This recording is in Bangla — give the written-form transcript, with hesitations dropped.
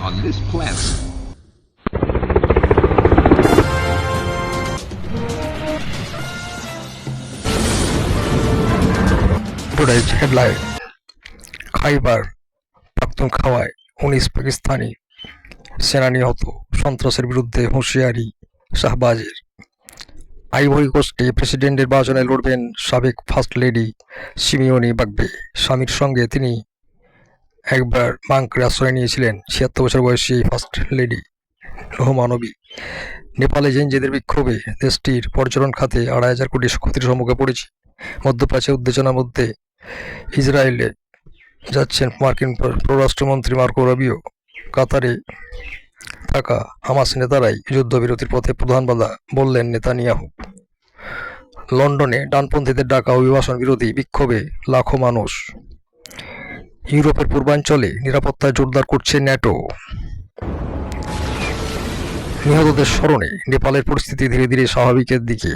on this planet. Today's headline: খাইবার পাখতুনখাওয়ায় 19 পাকিস্তানি সেনা নিহত, সন্ত্রাসের বিরুদ্ধে হুঁশিয়ারি শাহবাজের। আইভরি কোস্টে প্রেসিডেন্ট নির্বাচনে লড়বেন সাবেক ফার্স্ট লেডি সিমিওনি বাগবে। স্বামীর সঙ্গে তিনি একবার বাংকারে আশ্রয় নিয়েছিলেন 76 বছর বয়সী এই ফার্স্ট লেডি লৌহমানবী। নেপালে জেনজিদের বিক্ষোভে দেশটির পর্যটন খাতে 2,500 কোটি ক্ষতির সম্মুখে পড়েছে। মধ্যপ্রাচ্যে উত্তেজনার মধ্যে ইসরায়েলে যাচ্ছেন মার্কিন পররাষ্ট্রমন্ত্রী মার্কো রুবিও। কাতারে থাকা হামাস নেতারাই যুদ্ধবিরতির পথে প্রধান বাধা বললেন নেতানিয়াহু। লন্ডনে ডানপন্থীদের ডাকা অভিবাসন বিরোধী বিক্ষোভে লাখো মানুষ। ইউরোপের পূর্বাঞ্চলে নিরাপত্তা জোরদার করছে ন্যাটো। নিহতদের স্মরণে নেপালের পরিস্থিতি ধীরে ধীরে স্বাভাবিকের দিকে।